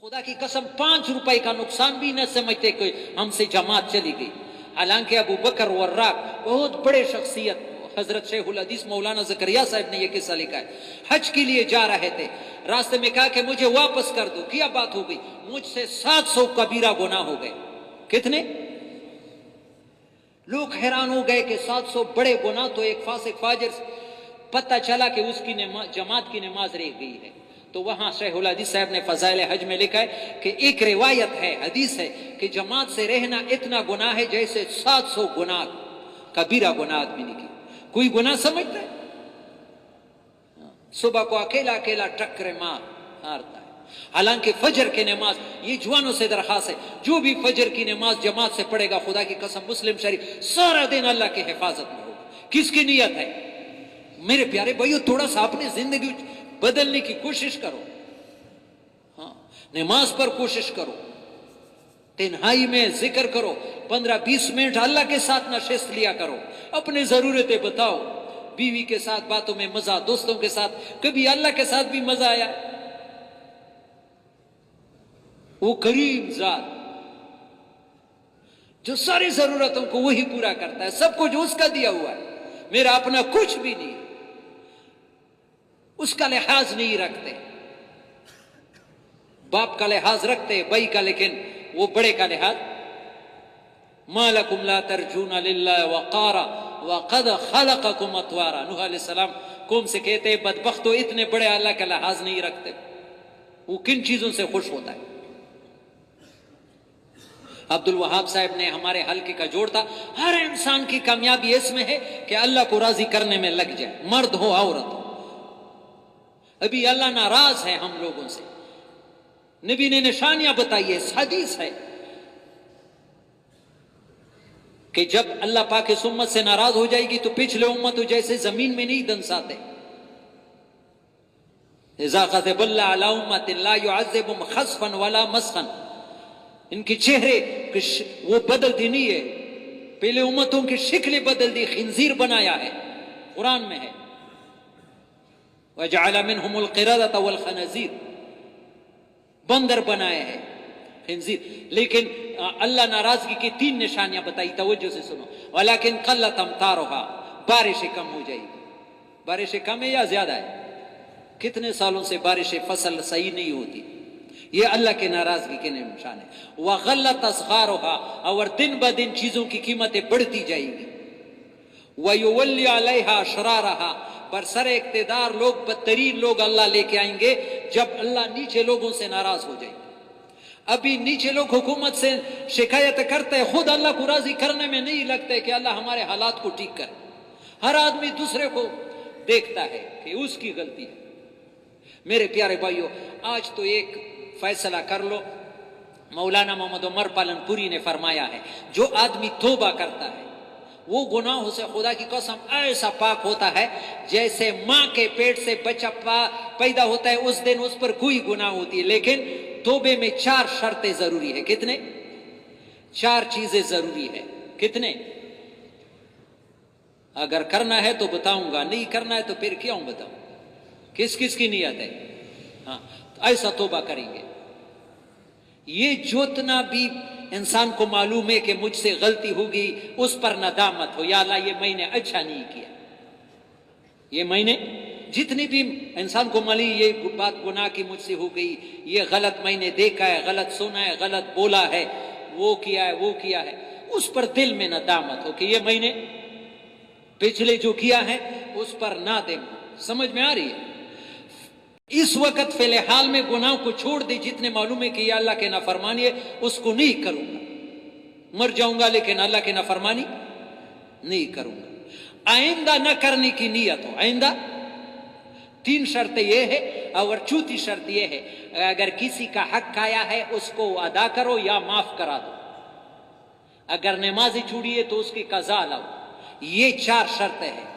खुदा की कसम 5 रुपए का नुकसान भी न समझते कि हमसे जमात चली गई। हालांकि अबू बकर वर्राक बहुत बड़े शख्सियत, हजरत शेखुल हदीस मौलाना जकरिया साहब ने यह किस्सा लिखा है। हज के लिए जा रहे थे, रास्ते में कहा कि मुझे वापस कर दो। क्या बात हो गई? मुझसे 700 कबीरा गुनाह हो गए। कितने? लोग हैरान हो गए कि 700 बड़े गुनाह तो एक फासिक फाजिर। पता चला कि उसकी जमात की नमाज रह गई है। तो वहां शेखुल हदीस साहब ने फजाइल हज में लिखा है कि एक रिवायत है, हदीस है कि जमात से रहना इतना गुनाह है जैसे 700 गुनाह कबीरा गुनाह आदमी ने की। कोई गुनाह समझता है? सुबह को अकेला अकेला टक्कर मारता है। हालांकि फजर की नमाज, ये जवानों से दरखास्त है, जो भी फजर की नमाज जमात से पढ़ेगा, खुदा की कसम मुस्लिम शरीफ सारा दिन अल्लाह की हिफाजत में होगा। किसकी नीयत है? मेरे प्यारे भाइयों, थोड़ा सा अपनी जिंदगी बदलने की कोशिश करो। हाँ, नमाज पर कोशिश करो, तन्हाई में जिक्र करो, 15-20 मिनट अल्लाह के साथ नशिस्त लिया करो, अपनी जरूरतें बताओ, बीवी के साथ बातों में मजा, दोस्तों के साथ, कभी अल्लाह के साथ भी मजा आया। वो करीम जात जो सारी जरूरतों को वही पूरा करता है, सब कुछ उसका दिया हुआ है, मेरा अपना कुछ भी नहीं, उसका लिहाज नहीं रखते। बाप का लिहाज रखते, भाई का, लेकिन वो बड़े का लिहाज। मालकुम ला तर्जूना लिल्लाहि वक़ारा वक़द खलक़कुम अतवारा। नूह अलैहिस्सलाम कौम से कहते हैं, बदबख्तो इतने बड़े अल्लाह का लिहाज नहीं रखते। वो किन चीजों से खुश होता है? अब्दुल वहाब साहब ने हमारे हल्के का जोड़ था, हर इंसान की कामयाबी इसमें है कि अल्लाह को राजी करने में लग जाए, मर्द हो औरत हो। अभी अल्लाह नाराज है हम लोगों से, नबी ने निशानियां बताई है, हदीस है कि जब अल्लाह पाक इस उम्मत से नाराज हो जाएगी तो पिछले उम्मत जैसे जमीन में नहीं दंसाते। इज़ा ग़ज़िबल्लाह अला उम्मतिन ला युअज़्ज़िबुहुम ख़स्फ़न वला मस्ख़न। इनके चेहरे वो बदलती नहीं है, पहले उम्मतों की शक्लें बदल दी, खिंजीर बनाया है, कुरान में है, वजअल मिनहुमुल क़िरदत वल ख़नाज़ीर, बंदर बनाए हैं, खिंजीर। लेकिन अल्लाह नाराजगी की 3 निशानियां बताई, तवज्जो से सुनो। वलाकिन क़ल्लत अमतारुहा, बारिशें कम हो जाएगी। बारिशें कम है या ज्यादा है? कितने सालों से बारिशें, फसल सही नहीं होती, ये अल्लाह के नाराजगी के निशान है। वग़ल्लत अस्ग़ारुहा, और दिन ब दिन चीजों की कीमतें बढ़ती जाएगी। वयुवल्ली अलैहा अशरारहा, पर सर इक़्तिदार लोग, बदतरीन लोग अल्लाह लेके आएंगे जब अल्लाह नीचे लोगों से नाराज हो जाएंगे। अभी नीचे लोग हुकूमत से शिकायत करते हैं, खुद अल्लाह को राजी करने में नहीं लगते कि अल्लाह हमारे हालात को ठीक कर। हर आदमी दूसरे को देखता है कि उसकी गलती है। मेरे प्यारे भाइयों, आज तो एक फैसला कर लो, मौलाना मोहम्मद उमर पालनपुरी ने फरमाया है, जो आदमी तौबा करता है वो गुनाहों से खुदा की कसम ऐसा पाक होता है जैसे मां के पेट से बच्चा पैदा होता है, उस दिन उस पर कोई गुनाह होती है। लेकिन तौबे में 4 शर्तें जरूरी है। कितने? 4 चीजें जरूरी है। कितने? अगर करना है तो बताऊंगा, नहीं करना है तो फिर क्यों बताऊं? किस किस की नियत है? हाँ, तो ऐसा तौबा करेंगे। ये जितना भी इंसान को मालूम है कि मुझसे गलती होगी, उस पर नदामत हो, या अल्लाह ये मैंने अच्छा नहीं किया, ये मैंने, जितनी भी इंसान को मालूम ये बात गुनाह की मुझसे हो गई, ये गलत मैंने देखा है, गलत सुना है, गलत बोला है, वो किया है, वो किया है, उस पर दिल में नदामत हो कि ये मैंने पिछले जो किया है उस पर नादिम। समझ में आ रही है? इस वक्त फिलहाल में गुनाह को छोड़ दे, जितने मालूम है कि ये अल्लाह के नाफरमानी है, उसको नहीं करूंगा, मर जाऊंगा लेकिन अल्लाह के नाफरमानी नहीं करूंगा। आइंदा न करने की नीयत हो। आइंदा 3 शर्तें ये है, और 4थी शर्त ये है, अगर किसी का हक आया है उसको अदा करो या माफ करा दो। अगर नमाज़ी छूटी है तो उसकी कज़ा लाओ। ये 4 शर्तें हैं।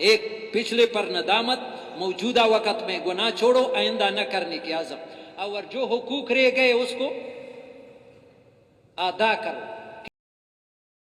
एक, पिछले पर नदामत, मौजूदा वक्त में गुनाह छोड़ो, आइंदा न करने की आज़म, और जो हुकूक रह गए उसको अदा करो।